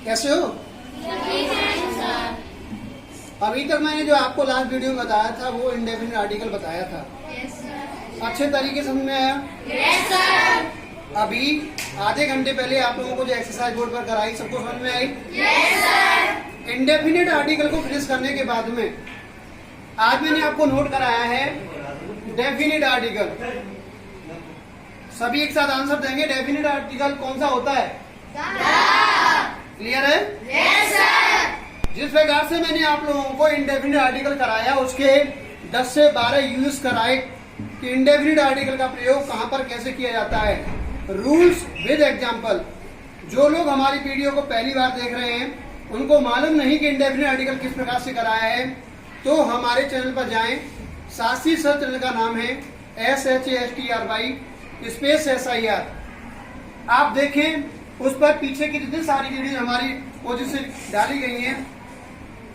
कैसे हो? अभी तक मैंने जो आपको लास्ट वीडियो में बताया था वो इंडेफिनिट आर्टिकल बताया था। अच्छे तरीके से समझ में आया? अभी आधे घंटे पहले आप लोगों को जो एक्सरसाइज बोर्ड पर कराई सबको समझ में आई? इंडेफिनिट आर्टिकल को फिनिश करने के बाद में आज मैंने आपको नोट कराया है डेफिनिट आर्टिकल। सभी एक साथ आंसर देंगे। डेफिनिट आर्टिकल कौन सा होता है? क्लियर है? जिस प्रकार से मैंने आप लोगों को इंडेफिनिट आर्टिकल कराया उसके 10 से 12 यूज कराए कि इंडेफिनिट आर्टिकल का प्रयोग कहां पर कैसे किया जाता है, रूल्स विद एग्जांपल। जो लोग हमारी वीडियो को पहली बार देख रहे हैं उनको मालूम नहीं कि इंडेफिनिट आर्टिकल किस प्रकार से कराया है, तो हमारे चैनल पर जाएं। सासी सर चैनल का नाम है SHASTRY स्पेस SIR। आप देखें उस पर पीछे की जितनी सारी वीडियो हमारी पोजीशन डाली गई हैं,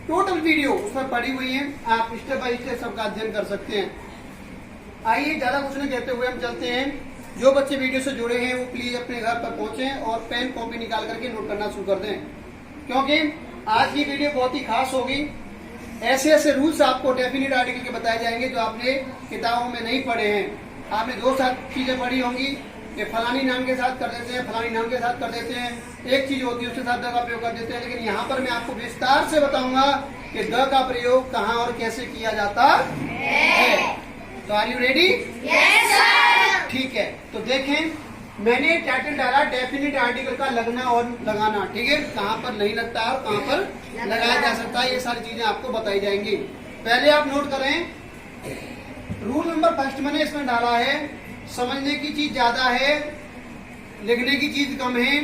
टोटल वीडियो उस पर पड़ी हुई है। आप स्टेप बाय स्टेप सबका अध्ययन कर सकते हैं। आइए ज्यादा कुछ नहीं कहते हुए हम चलते हैं। जो बच्चे वीडियो से जुड़े हैं वो प्लीज अपने घर पर पहुंचें और पेन कॉपी निकाल करके नोट करना शुरू कर दें, क्योंकि आज की वीडियो बहुत ही खास होगी। ऐसे ऐसे रूल्स आपको डेफिनिट आर्टिकल के बताए जाएंगे जो आपने किताबों में नहीं पढ़े हैं। आपने दो साथ चीजें पढ़ी होंगी कि फलानी नाम के साथ कर देते हैं, फलानी नाम के साथ कर देते हैं, एक चीज होती है उसके साथ द का प्रयोग कर देते हैं। लेकिन यहाँ पर मैं आपको विस्तार से बताऊंगा कि द का प्रयोग कहाँ और कैसे किया जाता है। तो आर यू रेडी? ठीक है, तो देखें मैंने टाइटल डाला डेफिनिट आर्टिकल का लगना और लगाना। ठीक है, कहाँ पर नहीं लगता है और कहाँ पर लगाया जा सकता है, ये सारी चीजें आपको बताई जाएंगी। पहले आप नोट करें, रूल नंबर फर्स्ट मैंने इसमें डाला है समझने की चीज ज्यादा है, लिखने की चीज कम है।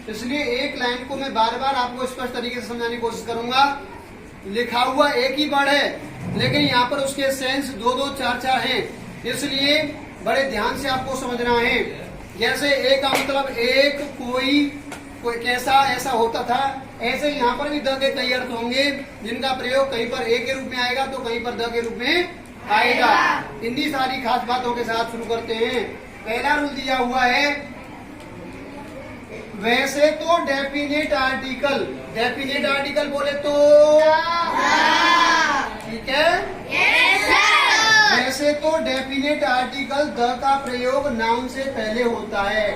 इसलिए एक लाइन को मैं बार बार आपको स्पष्ट तरीके से समझाने की कोशिश करूंगा। लिखा हुआ एक ही वर्ड है लेकिन यहाँ पर उसके सेंस दो दो चार चार हैं, इसलिए बड़े ध्यान से आपको समझना है। जैसे एक का मतलब एक, कोई कैसा, ऐसा होता था, ऐसे यहाँ पर भी द के कई अर्थ होंगे जिनका प्रयोग कहीं पर एक के रूप में आएगा तो कहीं पर द के रूप में आएगा। इन्हीं सारी खास बातों के साथ शुरू करते हैं। पहला रूल दिया हुआ है, वैसे तो डेफिनिट आर्टिकल, डेफिनिट आर्टिकल बोले तो ठीक है। वैसे तो डेफिनिट आर्टिकल द का प्रयोग नाउन से पहले होता है।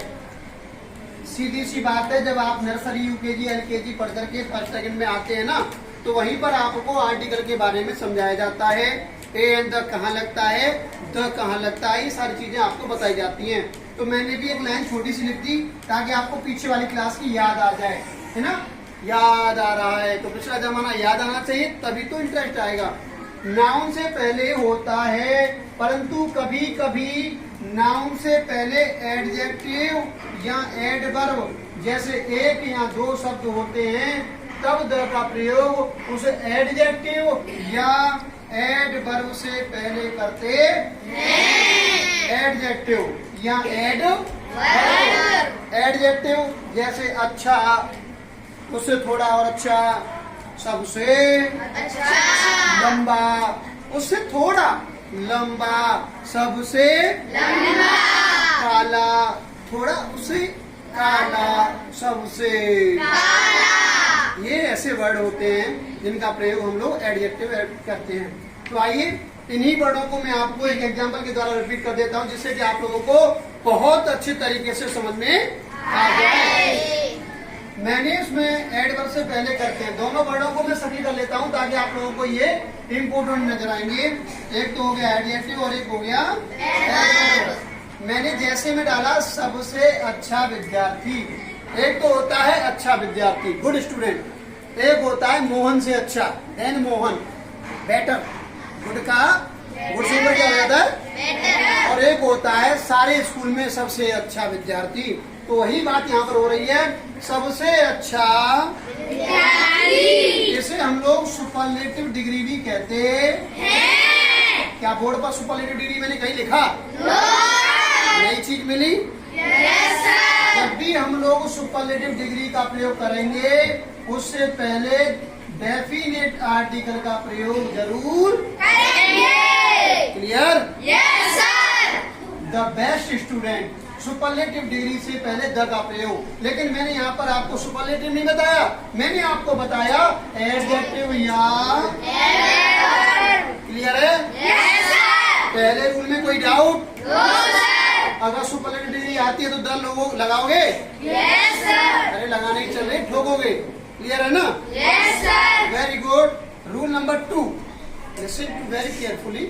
सीधी सी बात है, जब आप नर्सरी यूकेजी एलकेजी पढ़ करके फर्स्ट सेकंड में आते हैं ना, तो वहीं पर आपको आर्टिकल के बारे में समझाया जाता है। ए एंड द कहाँ लगता है, द कहाँ लगता है, ये सारी चीजें आपको बताई जाती हैं। तो मैंने भी एक लाइन छोटी सी लिख दी ताकि आपको पीछे वाली क्लास की याद आ जाए, है ना। याद आ रहा है तो पिछला जमाना याद आना चाहिए, तभी तो इंटरेस्ट आएगा। नाउन से पहले होता है, परंतु कभी कभी नाउन से पहले एडजेक्टिव या एडवर्ब, जैसे एक या दो शब्द होते हैं तब द का प्रयोग उस एडजेक्टिव या एडवर्ब से पहले करते हैं। एडजेक्टिव या एडवर्ब। एडजेक्टिव जैसे अच्छा, उससे थोड़ा और अच्छा, सबसे अच्छा, लंबा, उससे थोड़ा लंबा, सबसे लंबा, काला, थोड़ा उससे काला, सबसे काला। ये ऐसे वर्ड होते हैं जिनका प्रयोग हम लोग एडजेक्टिव करते हैं। तो आइए इन्हीं वर्डों को मैं आपको एक एग्जांपल के द्वारा रिपीट कर देता हूँ, जिससे कि आप लोगों को बहुत अच्छे तरीके से समझ में आ जाए। मैंने इसमें एडवर्ब से पहले करते हैं, दोनों वर्डों को मैं सभी कर लेता हूँ ताकि आप लोगों को ये इम्पोर्टेंट नजर आएंगे। एक तो हो गया एडजेक्टिव और एक हो गया एडवर्ब। मैंने जैसे में डाला सबसे अच्छा विद्यार्थी। एक तो होता है अच्छा विद्यार्थी, गुड स्टूडेंट। एक होता है मोहन से अच्छा, देन मोहन, बेटर। गुड का गुड से क्या हो जाता है, और एक होता है सारे स्कूल में सबसे अच्छा विद्यार्थी। तो वही बात यहाँ पर हो रही है, सबसे अच्छा विद्यार्थी। इसे हम लोग सुपरलेटिव डिग्री भी कहते हैं। क्या बोर्ड पर सुपरलेटिव डिग्री मैंने कहीं लिखा? नई चीज मिली? जब भी हम लोग सुपरलेटिव डिग्री का प्रयोग करेंगे उससे पहले डेफिनेट आर्टिकल का प्रयोग जरूर करेंगे। Clear? Yes sir. The best student, superlative degree से पहले द का प्रयोग। लेकिन मैंने यहाँ पर आपको सुपरलेटिव नहीं बताया, मैंने आपको बताया एडजेक्टिव या क्लियर है? पहले रूल में कोई डाउट? अगर सुपरलेटिव डिग्री आती है तो द लोगो लगाओगे? अरे लगाने की चल रही, ठोकोगे। क्लियर है ना? Very good. Rule number 2, listen to very carefully,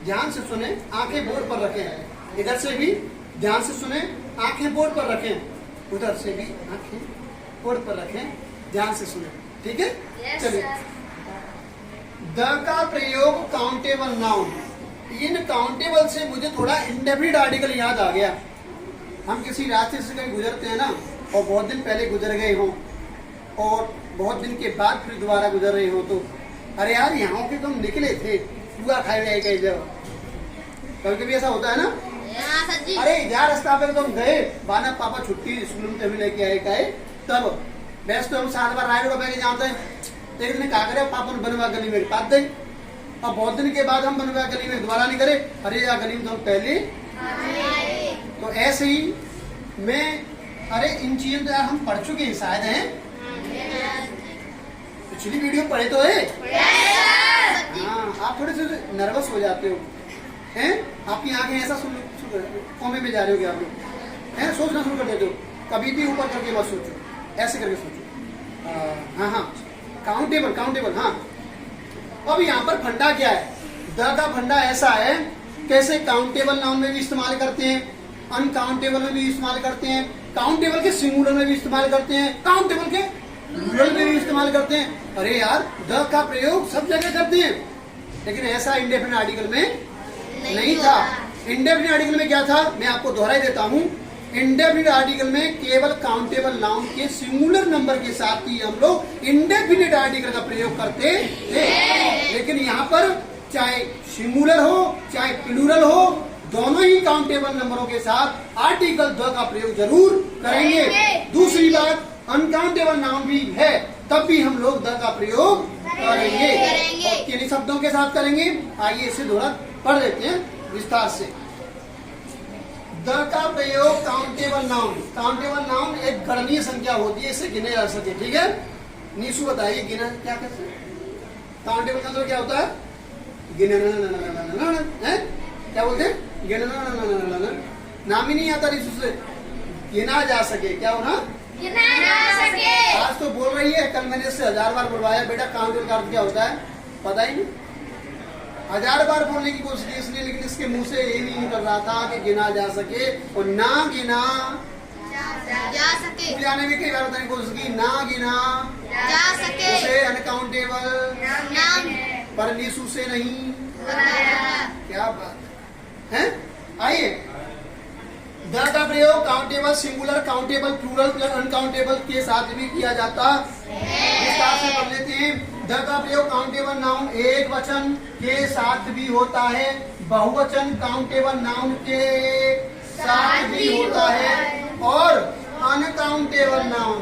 ध्यान से सुने, आंखें बोर्ड पर रखें। इधर से भी ध्यान से सुने, आंखें बोर्ड पर रखें, उधर से भी आंखें बोर्ड पर रखें, ध्यान से सुने, ठीक है? चलिए, द का प्रयोग काउंटेबल नाउन। इन काउंटेबल से मुझे थोड़ा इंडेफिनिट आर्टिकल याद आ गया। हम किसी रास्ते से कहीं गुजरते हैं ना, और बहुत दिन पहले गुजर गए हो और बहुत दिन के बाद फिर दोबारा गुजर रहे हो, तो अरे यार यहाँ के तुम निकले थे, पूरा खाए गए कहीं जब, कभी कभी ऐसा होता है ना? अरे यार रास्ता पे तुम गए, बाना पापा छुट्टी स्कूल में तभी लेके आए गए, तब बेस्ट तो हम 7 बार राइड को जानते हैं। एक दिन क्या करे, पापा ने बनवा गली में पात दे, अब बहुत दिन के बाद हम बनवा गली में दोबारा नहीं करे, अरे यार गली में तो हम पहले। तो ऐसे ही मैं, अरे इन चीजों तो यार हम पढ़ चुके हैं शायद हैं, पिछली वीडियो पढ़े तो है। हाँ, आप थोड़े से नर्वस हो जाते हो हैं, आपकी आंखें ऐसा कोमे में जा रहे हो क्या आप लोग हैं, सोचना शुरू कर देते हो, कभी भी ऊपर करके मत सोचो, ऐसे करके सोचो। हाँ, काउंटेबल काउंटेबल। हाँ, अब यहाँ पर फंडा क्या है? द का फंडा ऐसा है, कैसे काउंटेबल नाउन में भी इस्तेमाल करते हैं, अनकाउंटेबल में भी इस्तेमाल करते हैं, काउंटेबल के सिंगुलर में भी इस्तेमाल करते हैं, काउंटेबल के प्लूरल में भी इस्तेमाल करते हैं। अरे यार, द का प्रयोग सब जगह करते हैं, लेकिन ऐसा इंडेफिनिट आर्टिकल में नहीं था। इंडेफिनिट आर्टिकल में क्या था, मैं आपको दोहराई देता हूँ। इंडेफिनिट आर्टिकल में केवल काउंटेबल नाउन के सिंगुलर नंबर के साथ ही हम लोग इंडेफिनिट आर्टिकल का प्रयोग करते थे, लेकिन यहाँ पर चाहे सिंगुलर हो चाहे प्लूरल हो, दोनों ही काउंटेबल नंबरों के साथ आर्टिकल द का प्रयोग जरूर करेंगे। दूसरी बात, अनकाउंटेबल नाउन भी है तब भी हम लोग द का प्रयोग करेंगे। और किन शब्दों के साथ करेंगे, आइए इसे थोड़ा पढ़ लेते हैं विस्तार से। द का प्रयोग काउंटेबल नाउन। काउंटेबल नाउन एक गणनीय संख्या होती है, इसे गिने जा सके, ठीक है? नीशु बताइए, गिना क्या कहते हैं? काउंटेबल का मतलब क्या होता है? गिना है, क्या बोलते हैं? गिना, नाम ही नहीं आता नीशु से, गिना जा सके, क्या होना? गिना जा सके। आज तो बोल रही है, कल मैंने इससे 1000 बार बुलवाया, बेटा काउंटेबल का अर्थ क्या होता है पता ही नहीं, 1000 बार बोलने की कोशिश की इसने, लेकिन इसके मुंह से यही नहीं निकल रहा था कि गिना जा सके, और ना गिना जा सके। जाने में कई बार बताने की कोशिश की, ना गिना जा सके, उसे अनकाउंटेबल नाम, पर नीशु से नहीं। क्या बात है? आइए, द का प्रयोग countable singular, countable plural plus uncountable के साथ भी किया जाता है। विस्तार से पढ़ लेते हैं। द का प्रयोग काउंटेबल नाउन एक वचन के साथ भी होता है, बहुवचन काउंटेबल नाउन के साथ भी होता है, और अनकाउंटेबल नाउन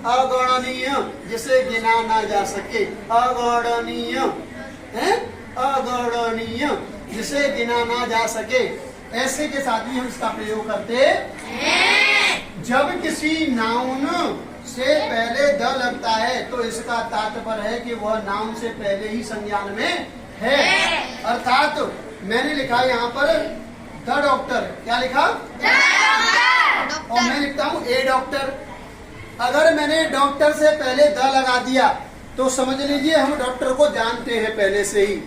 अगणनीय जिसे गिना ना जा सके, अगणनीय है, अगणनीय जिसे गिना ना जा सके, ऐसे के साथ भी हम इसका प्रयोग करते हैं। जब किसी नाउन से पहले द लगता है तो इसका तात्पर्य है कि वह नाउन से पहले ही संज्ञान में है। अर्थात मैंने लिखा यहाँ पर द डॉक्टर, क्या लिखा? और मैं लिखता हूँ ए डॉक्टर। अगर मैंने डॉक्टर से पहले द लगा दिया तो समझ लीजिए हम डॉक्टर को जानते हैं पहले से ही,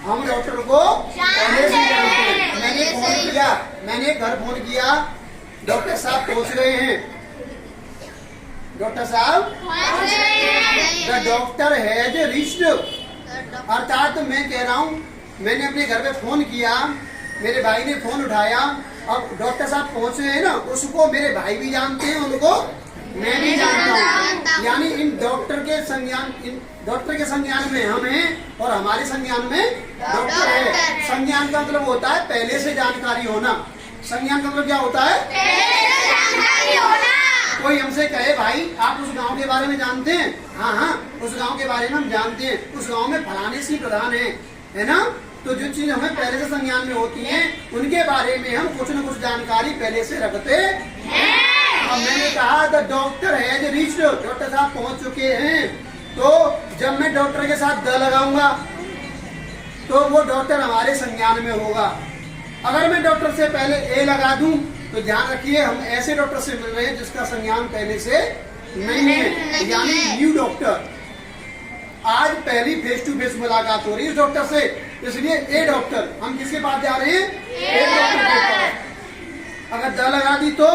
हम डॉक्टर को पहले से जानते हैं। मैंने फोन किया, मैंने घर फोन किया, डॉक्टर साहब पहुंच रहे हैं, डॉक्टर साहब द डॉक्टर हैज रीच्ड, अर्थात मैं कह रहा हूँ मैंने अपने घर पे फोन किया, मेरे भाई ने फोन उठाया, अब डॉक्टर साहब पहुंच रहे हैं ना, उसको मेरे भाई भी जानते हैं, उनको मैं भी जानता हूँ। यानी इन डॉक्टर के संज्ञान में हम हैं और हमारे संज्ञान में डॉक्टर है। संज्ञान का मतलब होता है पहले से जानकारी होना। संज्ञान का मतलब क्या होता है? पहले से जानकारी होना। कोई हमसे कहे भाई आप उस गांव के बारे में जानते हैं? हाँ हाँ, उस गांव के बारे में हम जानते हैं, उस गांव में फलाने सी प्रधान है ना, तो जो चीज हमें पहले से संज्ञान में होती है उनके बारे में हम कुछ न कुछ जानकारी पहले से रखते हैं। अब मैंने कहा द डॉक्टर है जो रीच्ड, डॉक्टर साहब पहुंच चुके हैं, तो जब मैं डॉक्टर के साथ द लगाऊंगा तो वो डॉक्टर हमारे संज्ञान में होगा। अगर मैं डॉक्टर से पहले ए लगा दूं तो ध्यान रखिए हम ऐसे डॉक्टर से मिल रहे हैं जिसका संज्ञान पहले से नहीं है, यानी न्यू डॉक्टर। आज पहली फेस टू फेस मुलाकात हो रही है इस डॉक्टर से, इसलिए ए डॉक्टर। हम किसके पास जा रहे हैं? ए डॉक्टर के पास। अगर द लगा दी तो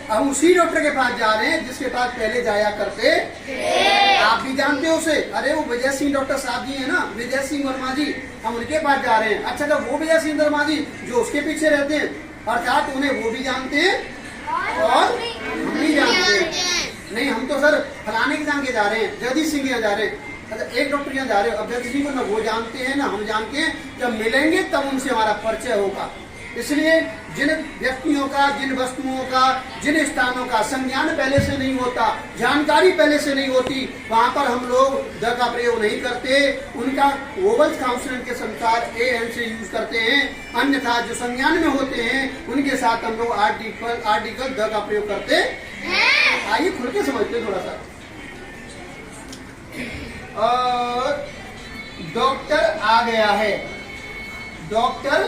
हम उसी डॉक्टर के पास जा रहे हैं जिसके पास पहले जाया करते। आप भी जानते हो उसे, अरे वो विजय सिंह डॉक्टर साहब जी है ना, विजय सिंह वर्मा जी, हम उनके पास जा रहे हैं। अच्छा तो वो विजय सिंह वर्मा जी जो उसके पीछे रहते हैं, अर्थात उन्हें वो भी जानते हैं और हम भी जानते हैं। नहीं हम तो सर फलाने के जान के जा रहे हैं, जगदीश सिंह यहाँ जा रहे हैं। अच्छा एक डॉक्टर यहाँ जा रहे हो, अब जगदीश सिंह को ना वो जानते हैं ना हम जानते हैं, जब मिलेंगे तब उनसे हमारा परिचय होगा। इसलिए जिन व्यक्तियों का, जिन वस्तुओं का, जिन स्थानों का संज्ञान पहले से नहीं होता, जानकारी पहले से नहीं होती, वहां पर हम लोग द का प्रयोग नहीं करते, उनका वोवल्स काउंसिलिंग के संसार ए एन से यूज करते हैं। अन्यथा जो संज्ञान में होते हैं उनके साथ हम लोग आर्टिकल द का प्रयोग करते हैं। आइए खुल के समझते हैं थोड़ा सा। और डॉक्टर आ गया है, डॉक्टर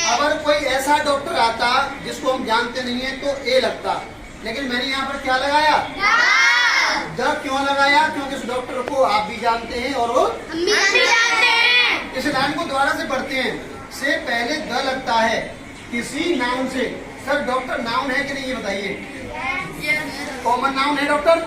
अगर कोई ऐसा डॉक्टर आता जिसको हम जानते नहीं है तो ए लगता, लेकिन मैंने यहाँ पर क्या लगाया? द क्यों लगाया? क्योंकि इस डॉक्टर को आप भी जानते हैं और वो हम भी जानते हैं। इस लाइन को दोबारा से पढ़ते हैं। से पहले द लगता है किसी नाउन से। सर डॉक्टर नाउन है कि नहीं ये बताइए? कॉमन नाउन है डॉक्टर?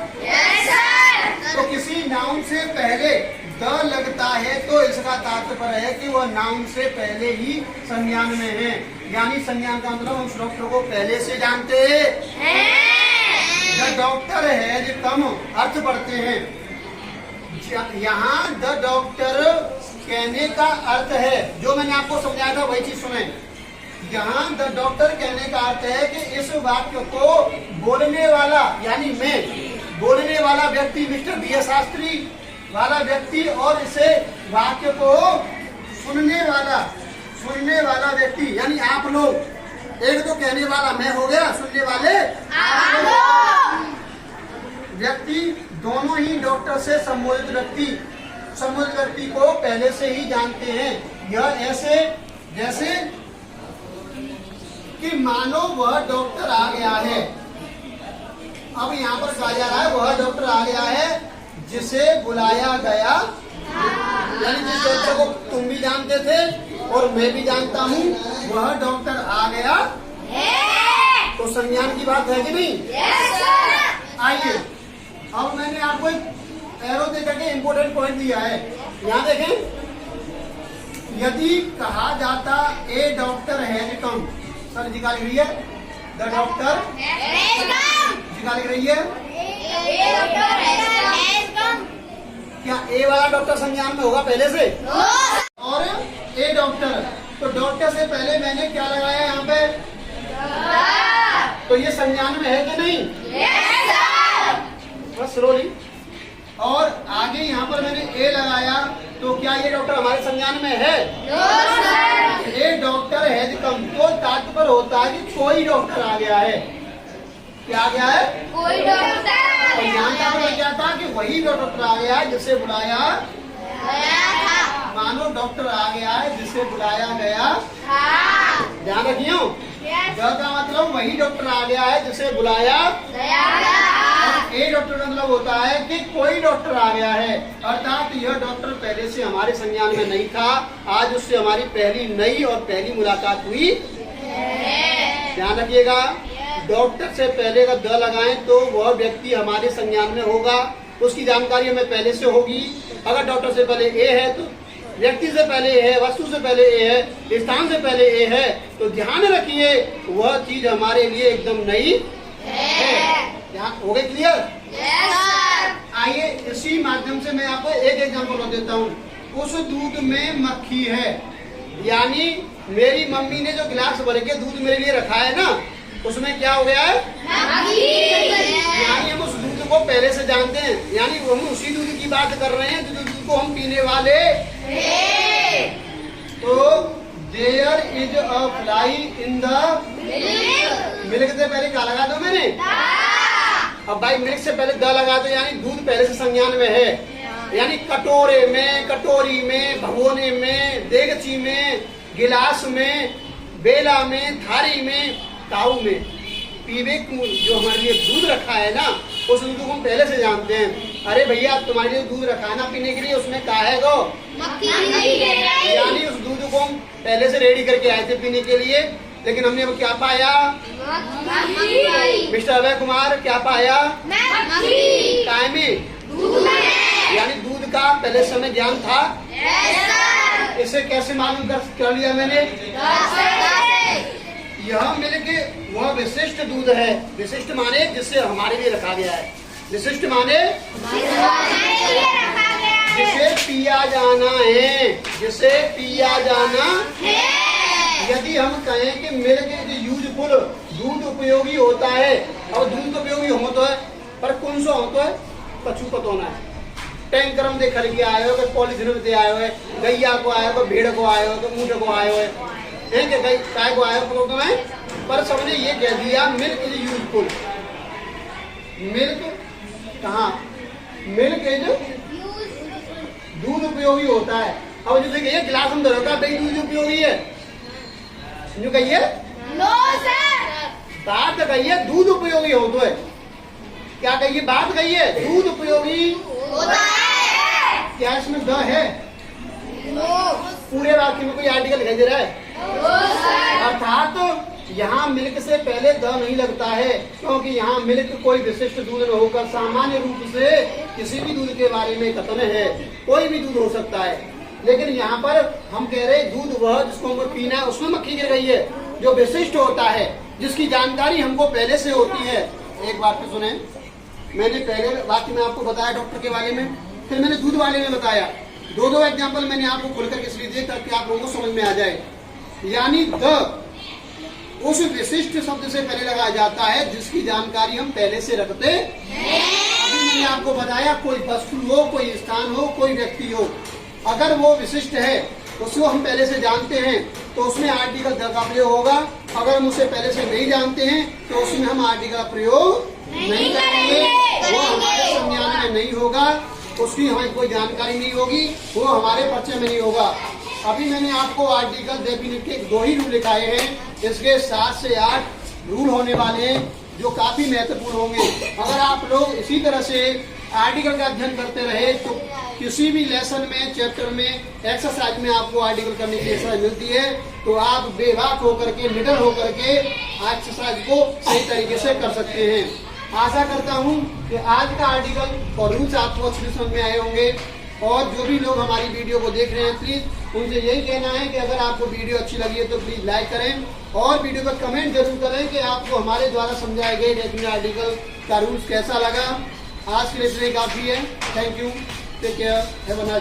तो किसी नाउन से पहले द लगता है तो इसका तात्पर्य है कि वह नाउन से पहले ही संज्ञान में है, यानी संज्ञान का मतलब उस डॉक्टर को पहले से जानते हैं। द डॉक्टर है जो कम अर्थ पढ़ते हैं। यहाँ द डॉक्टर कहने का अर्थ है, जो मैंने आपको समझाया था वही चीज सुने। यहाँ द डॉक्टर कहने का अर्थ है कि इस वाक्य को बोलने वाला यानी मैं, बोलने वाला व्यक्ति मिस्टर बी एस शास्त्री वाला व्यक्ति और इसे वाक्य को सुनने वाला व्यक्ति यानी आप लोग। एक तो कहने वाला मैं हो गया, सुनने वाले आप लोग। व्यक्ति दोनों ही डॉक्टर से संबोधित व्यक्ति को पहले से ही जानते हैं। यह ऐसे जैसे कि मानो वह डॉक्टर आ गया है। अब यहाँ पर कहा जा रहा है वह डॉक्टर आ गया है जिसे बुलाया गया, यानी जिस डॉक्टर को तुम भी जानते थे और मैं भी जानता हूँ, वह डॉक्टर आ गया। तो संज्ञान की बात है कि नहीं? आइए अब मैंने आपको एक एरो दे करके इम्पोर्टेंट पॉइंट दिया है, यहाँ देखें। यदि कहा जाता ए डॉक्टर हैज कम, सर जी का लिख रही है द डॉक्टर जी का लिख रही है, क्या ए वाला डॉक्टर संज्ञान में होगा पहले से? और ए डॉक्टर, तो डॉक्टर से पहले मैंने क्या लगाया यहाँ पे? तो ये संज्ञान में है कि नहीं? बस स्लोली। और आगे यहाँ पर मैंने ए लगाया, तो क्या ये डॉक्टर हमारे संज्ञान में है? ए डॉक्टर है कम, तो तात्पर्य होता है कि कोई डॉक्टर आ गया है। क्या आ गया है? कोई डॉक्टर। और यहाँ का क्या था कि वही डॉक्टर आ गया है जिसे बुलाया था। मानो डॉक्टर आ गया है जिसे बुलाया गया। ध्यान रखियो, द का मतलब वही डॉक्टर आ गया है जिसे बुलाया और ए डॉक्टर का मतलब होता है कि कोई डॉक्टर आ गया है, अर्थात यह डॉक्टर पहले से हमारे संज्ञान में नहीं था, आज उससे हमारी पहली नई और पहली मुलाकात हुई। ध्यान रखिएगा, डॉक्टर से पहले अगर द लगाएं तो वह व्यक्ति हमारे संज्ञान में होगा, उसकी जानकारी हमें पहले से होगी। अगर डॉक्टर से पहले ए है तो व्यक्ति से पहले ए है, वस्तु से पहले ए है, स्थान से पहले ए है, तो ध्यान रखिए वह चीज हमारे लिए एकदम नई है। ध्यान हो गए? क्लियर? आइए इसी माध्यम से मैं आपको एक एग्जाम्पल देता हूँ। उस दूध में मक्खी है, यानी मेरी मम्मी ने जो गिलास भर के दूध मेरे लिए रखा है ना, उसमें क्या हो गया है? यानी हम उस दूध को पहले से जानते हैं, यानी हम उसी दूध की बात कर रहे हैं जो दूध को हम पीने वाले। तो there is a fly in the milk से पहले क्या लगा दो मैंने? अब भाई मिल्क से पहले द लगा दो, यानी दूध पहले से संज्ञान में है, यानी कटोरे में, कटोरी में, भगोने में, देगची में, गिलास में, बेला में, थारी में, ताऊ में। पीवे जो हमारे लिए दूध रखा है ना, उस दूध को हम पहले से जानते हैं। अरे भैया तुम्हारे लिए दूध रखा है ना पीने के लिए, उसमें क्या है गो? यानी उस दूध को हम पहले से रेडी करके आए थे पीने के लिए, लेकिन हमने अब क्या पाया? मिस्टर अभय कुमार क्या पाया? काय में? यानी दूध का पहले समय ज्ञान था। इसे कैसे मालूम कर लिया मैंने? यह मिल्क वह विशिष्ट दूध है। विशिष्ट माने जिससे हमारे लिए रखा गया है। विशिष्ट माने जिसे पिया जाना है, जिसे पिया जाना है। यदि हम कहें कि मिल्क इज यूजफुल, दूध उपयोगी होता है, और दूध उपयोगी होता है पर कौन सा होता है? कछु पता होना है। टैंकर में देख के आए हो, पॉलिथीन में दे आए हो, गैया को आए हो, भेड़ को आए हो, ऊँट को आए हो, गाय को आए हो, तुम्हें पर सबने ये कह दिया मिल्क इज यूजफुल। मिल्क कहाँ? मिल्क इज दूध उपयोगी होता है। अब जो देखिए गिलास हम धरो का भाई दूध उपयोगी है, जो कहिए बात कहिए दूध उपयोगी हो तो है। क्या कहिए? बात कहिए दूध उपयोगी होता है। क्या इसमें द है? पूरे वाक्य में कोई आर्टिकल दिखाई दे रहा है? अर्थात यहाँ मिल्क से पहले द नहीं लगता है, क्योंकि यहाँ मिल्क कोई विशिष्ट दूध न होकर सामान्य रूप से किसी भी दूध के बारे में कथन है। कोई भी दूध हो सकता है, लेकिन यहाँ पर हम कह रहे दूध वह जिसको हमको पीना है, उसमें मक्खी गिर गई है, जो विशिष्ट होता है, जिसकी जानकारी हमको पहले से होती है। एक बात तो सुने, मैंने पहले वाक्य में आपको बताया डॉक्टर के बारे में, फिर मैंने दूध वाले में बताया। दो एग्जाम्पल मैंने आपको खुलकर इसलिए दिए ताकि आप लोगों को समझ में आ जाए। यानी द उस विशिष्ट शब्द से पहले लगाया जाता है जिसकी जानकारी हम पहले से रखते हैं। अभी मैंने आपको बताया कोई वस्तु हो, कोई स्थान हो, कोई व्यक्ति हो, अगर वो विशिष्ट है उसको हम पहले से जानते हैं तो उसमें आर्टिकल द का प्रयोग होगा। अगर हम उसे पहले से नहीं जानते हैं तो उसमें हम आर्टिकल का प्रयोग नहीं करेंगे, वो हमारे संज्ञान में नहीं होगा, उसकी हमें कोई जानकारी नहीं होगी, वो हमारे परिचय में नहीं होगा। अभी मैंने आपको आर्टिकल डेफिनेट के 2 ही रूल लिखाए हैं, इसके 7 से 8 रूल होने वाले हैं जो काफी महत्वपूर्ण होंगे। अगर आप लोग इसी तरह से आर्टिकल का अध्ययन करते रहे तो किसी भी लेसन में, चैप्टर में, एक्सरसाइज में आपको आर्टिकल करने की एक्सरसाइज मिलती है तो आप बेबाक होकर के, निडर होकर के एक्सरसाइज को सही तरीके से कर सकते हैं। आशा करता हूं कि आज का आर्टिकल और रूल्स आपको अच्छे समझ में आए होंगे। और जो भी लोग हमारी वीडियो को देख रहे हैं प्लीज उनसे यही कहना है कि अगर आपको वीडियो अच्छी लगी है तो प्लीज लाइक करें और वीडियो पर कमेंट जरूर करें कि आपको हमारे द्वारा समझाए गए डेफिनेट आर्टिकल का रूल्स कैसा लगा। आज के लिए इतना ही काफी है। Thank you, take care, have a nice